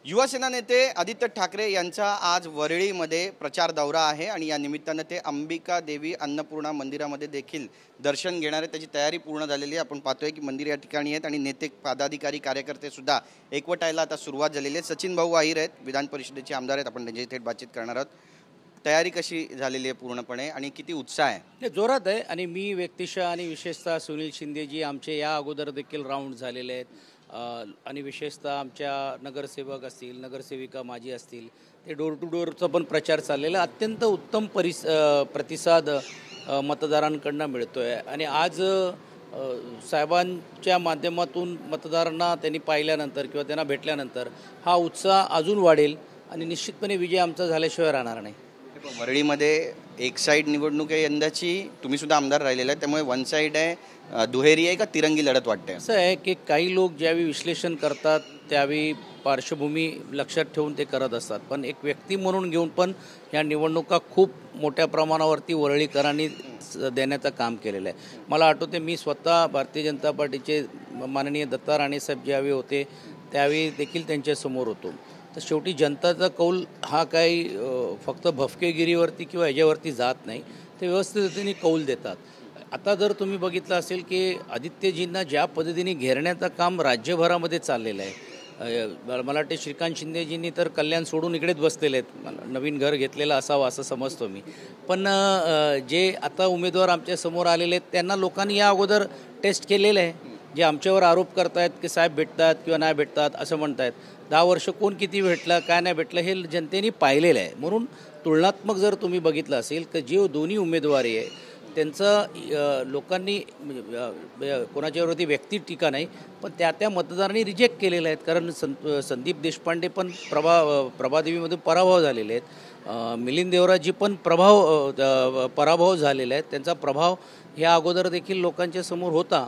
युवासेना नेते आदित्य ठाकरे यांचा आज वरळीमध्ये प्रचार दौरा आहे आणि या निमित्तानं ते अंबिका देवी अन्नपूर्णा मंदिरामध्ये देखील दर्शन घेणार आहेत। त्याची तयारी पूर्ण झालेली आहे। आपण पाहतोय की मंदिर या ठिकाणी आहेत आणि नेते पदाधिकारी कार्यकर्ते सुद्धा एकवटायला आता सुरुवात झालेली आहे। सचिन भाऊ आहिर आहेत, विधान परिषदेचे आमदार आहेत, आपण त्यांच्याशी थेट बातचीत करणार आहोत। तयारी कशी झालेली आहे पूर्णपणे आणि किती उत्साह आहे? ते जोरात आहे आणि मी व्यक्तिशः आणि विशेषतः सुनील शिंदेजी आमचे या अगोदर देखील राऊंड झालेले आहेत आणि विशेषतः आमच्या नगरसेवक असतील, नगरसेविका माजी असतील, ते डोर टू डोरचा पण प्रचार चाललेला अत्यंत उत्तम प्रतिसाद मतदारांकडून मिळतो आहे। आणि आज साहेबांच्या माध्यमातून मतदारांना त्यांनी पाहिल्यानंतर किंवा त्यांना भेटल्यानंतर हा उत्साह अजून वाढेल आणि निश्चितपणे विजय आमचा झाल्याशिवाय राहणार नाही। वरळीमध्ये एक साईड निवडणूक आहे यंदाची, तुम्ही सुद्धा आमदार राहिलेला आहे, त्यामुळे वन साईड आहे, दुहेरी आहे का तिरंगी लढत वाटते? असं आहे की काही लोक ज्यावेळी विश्लेषण करतात त्यावेळी पार्श्वभूमी लक्षात ठेवून ते करत असतात, पण एक व्यक्ती म्हणून घेऊन पण ह्या निवडणुका खूप मोठ्या प्रमाणावरती वरळीकरांनी देण्याचं काम केलेलं आहे। मला आठवते मी स्वतः भारतीय जनता पार्टीचे माननीय दत्ता राणेसाहेब ज्यावेळी होते त्यावेळी देखील त्यांच्यासमोर होतो। तर शेवटी जनताचा कौल हा काही फक्त भफकेगिरीवरती किंवा ह्याच्यावरती जात नाही, ते व्यवस्थिततेने कौल देतात। आता जर तुम्ही बघितलं असेल की आदित्यजींना ज्या पद्धतीने घेरण्याचं काम राज्यभरामध्ये चाललेलं आहे, मला वाटते श्रीकांत शिंदेजींनी तर कल्याण सोडून इकडेच बसलेले आहेत, नवीन घर घेतलेलं असावं असं समजतो मी। पण जे आता उमेदवार आमच्या समोर आलेले आहेत त्यांना लोकांनी या अगोदर टेस्ट केलेलं आहे। जे आमच्यावर आरोप करतायत की साहेब भेटतात किंवा नाही भेटतात असं म्हणतायत, 10 वर्ष कोण किती भेटलं काय नाही भेटलं हे जनतेने पाहिलेलं आहे। म्हणून तुलनात्मक जर तुम्ही बघितलं असेल की जे दोन्ही उमेदवारी आहे त्यांचं लोकांनी कोणाच्यावरती व्यक्ती टीका नाही पण त्या मतदारांनी रिजेक्ट केलेलं आहेत। कारण संदीप देशपांडे पण प्रभादेवीमधून पराभव झालेले आहेत, मिलिंद देवराजी पण पराभव झालेले आहेत, त्यांचा प्रभाव ह्या अगोदर देखील लोकांच्या समोर होता।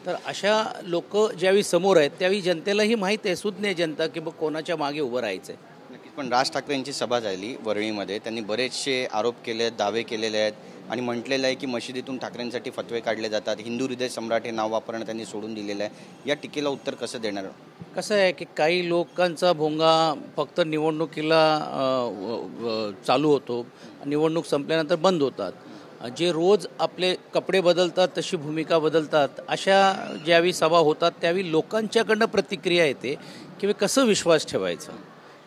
तर अशा लोक ज्यावेळी समोर आहेत त्यावेळी जनतेलाही माहीत आहे, सुज्ञ जनता की बघ कोणाच्या मागे उभं राहायचं आहे। नक्कीच, पण राज ठाकरे यांची सभा झाली वरळीमध्ये, त्यांनी बरेचसे आरोप केले आहेत, दावे केलेले आहेत आणि म्हटलेलं आहे की मशिदीतून ठाकरेंसाठी फतवे काढले जातात, हिंदू हृदय सम्राट हे नाव वापरणं त्यांनी सोडून दिलेलं आहे। या टीकेला उत्तर कसं देणार? कसं आहे की काही लोकांचा भोंगा फक्त निवडणुकीला चालू होतो, निवडणूक संपल्यानंतर बंद होतात। जे रोज आपले कपडे बदलतात तशी भूमिका बदलतात, अशा ज्यावेळी सभा होतात त्यावेळी लोकांच्याकडनं प्रतिक्रिया येते की कसं विश्वास ठेवायचा।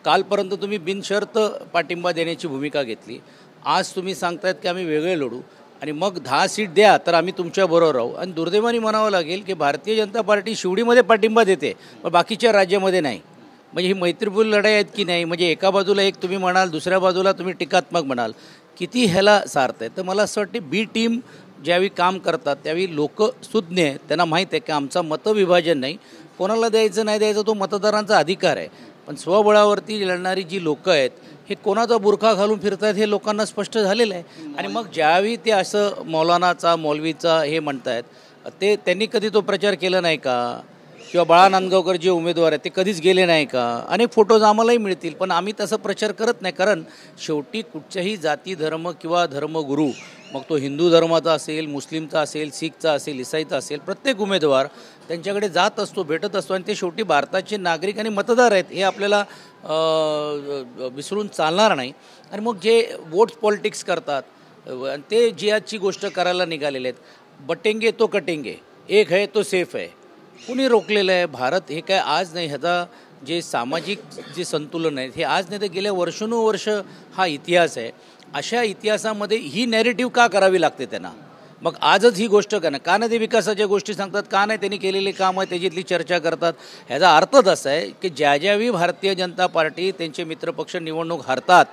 कालपर्यंत तुम्ही बिनशर्त पाठिंबा देण्याची भूमिका घेतली, आज तुम्ही सांगतायत की आम्ही वेगळे लढू आणि मग 10 सीट द्या तर आम्ही तुमच्याबरोबर राहू। आणि दुर्दैवाने म्हणावं लागेल की भारतीय जनता पार्टी शिवडीमध्ये पाठिंबा देते पण बाकीच्या राज्यामध्ये नाही। म्हणजे ही मैत्रीपूर्ण लढाई आहेत की नाही? म्हणजे एका बाजूला एक तुम्ही म्हणाल, दुसऱ्या बाजूला तुम्ही टीकात्मक म्हणाल, किती ह्याला सार्थ आहे? तर मला असं वाटते बी टीम ज्यावेळी काम करतात त्यावेळी लोक सुज्ञ आहेत, त्यांना माहीत आहे की आमचा मतविभाजन नाही, कोणाला द्यायचं नाही द्यायचं तो मतदारांचा अधिकार आहे। पण स्वबळावरती लढणारी जी लोकं आहेत हे कोणाचा बुरखा घालून फिरतात हे लोकांना स्पष्ट झालेलं आहे। आणि मग ज्यावेळी ते असं मौलानाचा मौलवीचा हे म्हणतायत ते त्यांनी कधी तो प्रचार केला नाही का? किंवा बाळा नांदगावकर जे उमेदवार आहेत ते कधीच गेले नाही का? अनेक फोटोज आम्हालाही मिळतील, पण आम्ही तसं प्रचार करत नाही। कारण शेवटी कुठच्याही जाती धर्म किंवा धर्मगुरू, मग तो हिंदू धर्माचा असेल, मुस्लिमचा असेल, शीखचा असेल, इसाईचा असेल, प्रत्येक उमेदवार त्यांच्याकडे जात असतो, भेटत असतो आणि ते शेवटी भारताचे नागरिक आणि मतदार आहेत हे आपल्याला विसरून चालणार नाही। आणि मग जे वोट्स पॉलिटिक्स करतात ते जिहादची गोष्ट करायला निघालेले आहेत, बटेंगे तो कटेंगे, एक है तो सेफ है, कुणी रोखलेलं आहे? भारत हे काय आज नाही, ह्याचा जे सामाजिक जे संतुलन आहे हे आज नाही तर गेल्या वर्षानुवर्ष हा इतिहास आहे। अशा इतिहासामध्ये ही नॅरेटिव्ह का करावी लागते त्यांना? मग आजच ही गोष्ट का नाही ते विकासाच्या गोष्टी सांगतात, का नाही त्यांनी केलेले काम आहे त्याच्यातली चर्चा करतात? ह्याचा अर्थच असा आहे की ज्यावेळी भारतीय जनता पार्टी त्यांचे मित्रपक्ष निवडणूक हरतात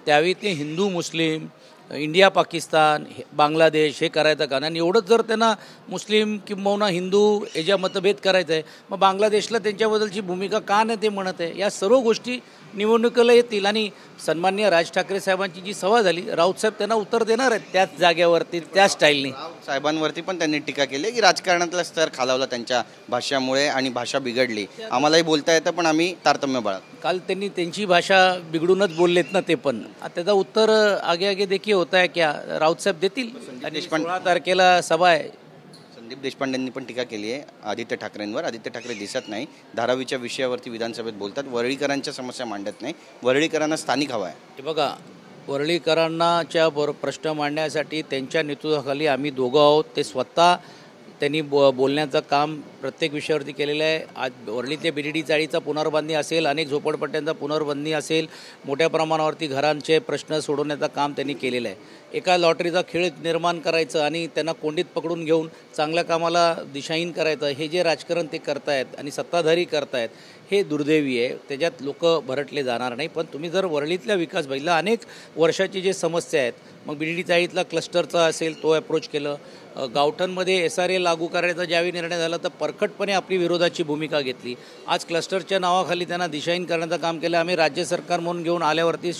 त्यावेळी ते हिंदू मुस्लिम, इंडिया पाकिस्तान, बांगलादेश हे करायचं का नाही? एवढंच जर त्यांना मुस्लिम किंबहुना हिंदू याच्या मतभेद करायचं आहे मग बांगलादेशला त्यांच्याबद्दलची भूमिका का नाही ते म्हणत आहे? या सर्व गोष्टी निवडणुकीला येतील आणि सन्माननीय राज ठाकरे साहेबांची जी सभा झाली, राऊत साहेब त्यांना उत्तर देणार आहेत त्याच जागेवरती, त्याच स्टाईलने। साहेबांवरती पण त्यांनी टीका केली की राजकारणातला स्तर खालावला त्यांच्या भाषामुळे आणि भाषा बिघडली, आम्हालाही बोलता येतं पण आम्ही तारतम्य बाळगतो। काल त्यांनी त्यांची भाषा बिघडूनच बोललेत ना ते पण, त्याचं उत्तर आगे आगे देखील होत आहे क्या राऊत साहेब देतील। 16 तारखेला सभा आहे, संदीप देशपांडेंनी पण टीका केली आहे आदित्य ठाकरेंवर. आदित्य ठाकरे दिसत नाही, धारावीच्या विषयावरती विधानसभेत बोलतात, वरळीकरांच्या समस्या मांडत नाही, वरळीकरांना स्थानिक हवा आहे. हे बघा, वरळीकरांनाच्या प्रश्न मांडण्यासाठी त्यांच्या नेतृत्वाखाली आम्ही दोघं आहोत. ते स्वतः त्यांनी बोलण्याचं काम प्रत्येक विषयावरती केलेलं आहे. आज वरळीतल्या BDD चाळीचा पुनर्बांधणी असेल, अनेक झोपडपट्ट्यांचा पुनर्बांधणी असेल, मोठ्या प्रमाणावरती घरांचे प्रश्न सोडवण्याचं काम त्यांनी केलेलं आहे. एका लॉटरीचा खेळ निर्माण करायचं आणि त्यांना कोंडीत पकडून घेऊन चांगल्या कामाला दिशाहीन करायचं, हे जे राजकारण ते करतायत आणि सत्ताधारी करतायत हे दुर्दैवी आहे. त्याच्यात लोक भरटले जाणार नाही. पण तुम्ही जर वरळीतला विकास बघितला, अनेक वर्षाची जे समस्या आहेत, मग BDD चाळीतला क्लस्टरचा असेल तो अप्रोच केलं, गावठणमध्ये SRA लागू करायचा ज्यावेळी निर्णय झाला तर परखटपणे आपली विरोधाची भूमिका घेतली. आज क्लस्टरच्या नावाखाली त्यांना दिशाहीन करण्याचं काम केलं. आम्ही राज्य सरकार म्हणून घेऊन आल्यावरती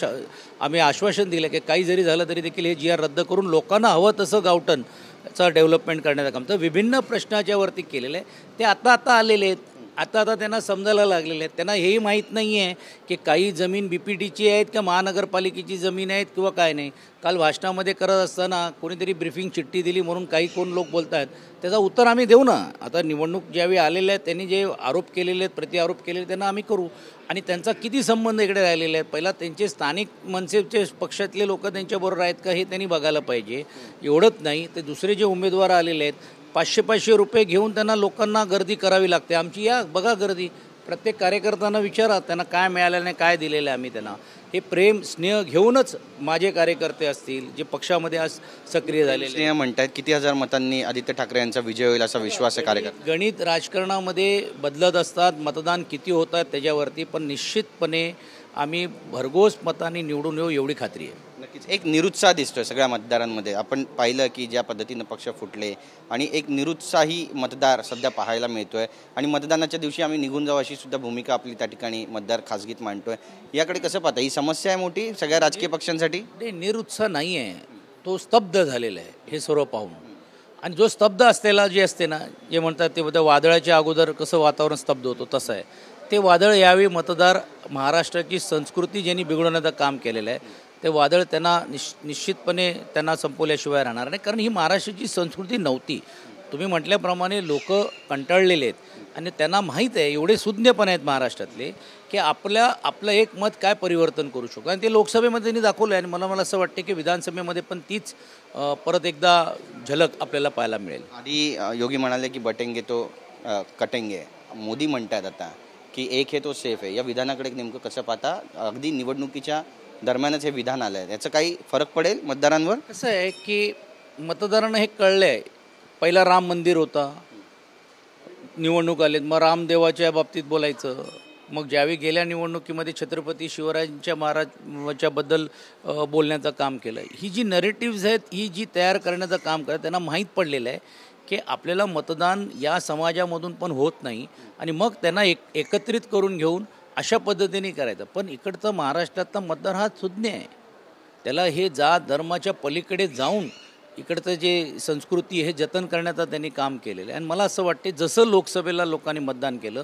आम्ही आश्वासन दिलं की काही जरी झालं तरी देखील हे GR रद्द करून लोकांना हवं तसं गावठणचं डेव्हलपमेंट करण्याचं काम तर विभिन्न प्रश्नाच्या वरती केलेलं आहे. ते आता आलेले आहेत, आता त्यांना समजायला लागलेले आहेत. त्यांना हेही माहीत नाही आहे की काही जमीन BPTची आहेत का महानगरपालिकेची जमीन आहेत किंवा काय नाही. काल भाषणामध्ये करत असताना कोणीतरी ब्रीफिंग चिठ्ठी दिली म्हणून कोण लोक बोलत आहेत, त्याचं उत्तर आम्ही देऊ ना. आता निवडणूक ज्यावेळी आलेले आहेत त्यांनी जे आरोप केलेले आहेत, प्रतिआरोप केलेले त्यांना आम्ही करू. आणि त्यांचा किती संबंध इकडे राहिलेले आहेत, पहिला त्यांचे स्थानिक मनसेचे पक्षातले लोक त्यांच्याबरोबर आहेत का हे त्यांनी बघायला पाहिजे. एवढंच नाही, ते दुसरे जे उमेदवार आलेले आहेत 500-500 रुपये घेऊन त्यांना लोकांना गर्दी करावी लागते. आमची या बघा गर्दी, प्रत्येक कार्यकर्त्यांना विचारा त्यांना काय मिळालं नाही, काय दिलेलं आहे आम्ही त्यांना. हे प्रेम स्नेह घेऊनच माझे कार्यकर्ते असतील जे पक्षामध्ये आज सक्रिय झालेले. स्नेह म्हणतात किती हजार मतांनी आदित्य ठाकरे यांचा विजय होईल असा विश्वास आहे कार्यकर्ते. गणित राजकारणामध्ये बदलत असतात, मतदान किती होत आहेत त्याच्यावरती, पण निश्चितपणे आम्ही भरघोस मतांनी निवडून येऊ एवढी खात्री आहे. नक्कीच एक निरुत्साह दिसतोय सगळ्या मतदारांमध्ये. आपण पाहिलं की ज्या पद्धतीनं पक्ष फुटले आणि एक निरुत्साही मतदार सध्या पाहायला मिळतोय. आणि मतदानाच्या दिवशी आम्ही निघून जाऊ अशी सुद्धा भूमिका आपली त्या ठिकाणी मतदार खासगीत मांडतोय. याकडे कसं पाहता, ही समस्या आहे मोठी सगळ्या राजकीय पक्षांसाठी? निरुत्साह नाही आहे, तो स्तब्ध झालेला आहे हे सर्व पाहून. आणि जो स्तब्ध असलेला जे असते ना, जे म्हणतात ते वादळाच्या अगोदर कसं वातावरण स्तब्ध होतं तसं आहे ते वादळ. यावेळी मतदार महाराष्ट्राची संस्कृती ज्यांनी बिघडवण्याचं काम केलेलं आहे ते वादळ त्यांना निश्चितपणे त्यांना संपवल्याशिवाय राहणार नाही. कारण ही महाराष्ट्राची संस्कृती नव्हती. तुम्ही म्हटल्याप्रमाणे लोक कंटाळलेले आहेत आणि त्यांना माहीत आहे, एवढे सुज्ञ पण आहेत महाराष्ट्रातले की आपलं एक मत काय परिवर्तन करू शकतो. आणि ते लोकसभेमध्ये त्यांनी दाखवलं आहे. आणि मला असं वाटतं की विधानसभेमध्ये पण तीच परत एकदा झलक आपल्याला पाहायला मिळेल. आधी योगी म्हणाले की बटेंगे तो कटेंगे. मोदी म्हणतात आता की एक हे तो सेफ आहे. या विधानाकडे नेमकं कसं पाहता? अगदी निवडणुकीच्या दरम्यानच हे विधान आलं आहे, याचा काही फरक पडेल मतदारांवर? कसं आहे की मतदारांना हे कळलं आहे. पहिला राम मंदिर होता, निवडणूक आलेत, मग रामदेवाच्या बाबतीत बोलायचं. मग ज्यावेळी गेल्या निवडणुकीमध्ये छत्रपती शिवरायांच्या महाराजांच्याबद्दल बोलण्याचं काम केलं. ही जी नरेटिव्ज आहेत ही जी तयार करण्याचं काम करत त्यांना माहीत पडलेलं आहे की आपल्याला मतदान या समाजामधून पण होत नाही आणि मग त्यांना एकत्रित करून घेऊन अशा पद्धतीने करायचं. पण इकडचं महाराष्ट्रातला मतदार हा सुज्ञ आहे. त्याला हे जात धर्माच्या पलीकडे जाऊन इकडचं जे संस्कृती हे जतन करण्याचं त्यांनी काम केलेलं आहे. आणि मला असं वाटते जसं लोकसभेला लोकांनी मतदान केलं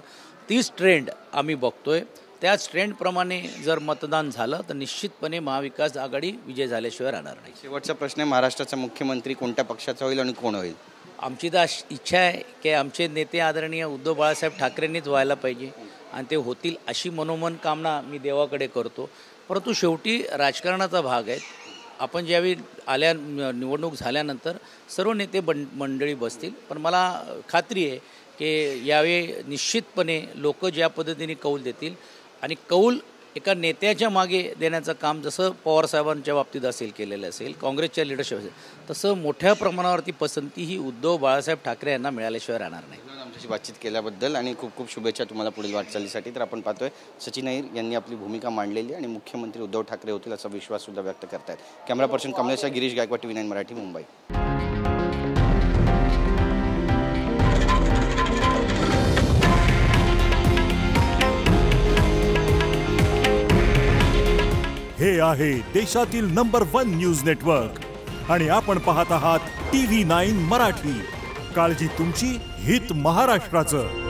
तीच ट्रेंड आम्ही बघतोय. त्याच ट्रेंडप्रमाणे जर मतदान झालं तर निश्चितपणे महाविकास आघाडी विजय झाल्याशिवाय राहणार नाही. शेवटचा प्रश्न आहे, महाराष्ट्राचा मुख्यमंत्री कोणत्या पक्षाचा होईल आणि कोण होईल? आमची तर इच्छा आहे की आमचे नेते आदरणीय उद्धव बाळासाहेब ठाकरेंनीच व्हायला पाहिजे आणि ते होतील अशी मनोमन कामना मी देवाकडे करतो. परंतु शेवटी राजकारणाचा भाग आहे. आपण ज्यावेळी निवडणूक झाल्यानंतर सर्व नेते मंडळी बसतील. पण मला खात्री आहे की यावेळी निश्चितपणे लोक ज्या पद्धतीने कौल देतील आणि कौल एका नेत्याच्या मागे देण्याचं काम जसं पवारसाहेबांच्या बाबतीत केलेलं असेल, काँग्रेसच्या लिडरशिप असेल, तसं मोठ्या प्रमाणावरती पसंती ही उद्धव बाळासाहेब ठाकरे यांना मिळाल्याशिवाय राहणार नाही. आमच्याशी बातचीत केल्याबद्दल आणि खूप खूप शुभेच्छा तुम्हाला पुढील वाटचालीसाठी. तर आपण पाहतोय सचिन अहिर यांनी आपली भूमिका मांडलेली आणि मुख्यमंत्री उद्धव ठाकरे होतील असा विश्वास सुद्धा व्यक्त करतायत. Camera person Kamlesh Girish Gaikwad, TV9 Marathi, Mumbai. हे आहे देशातील नंबर 1 न्यूज नेटवर्क आणि आपण पाहत आहात TV9 मराठी. काळजी तुमची, हित महाराष्ट्राचं.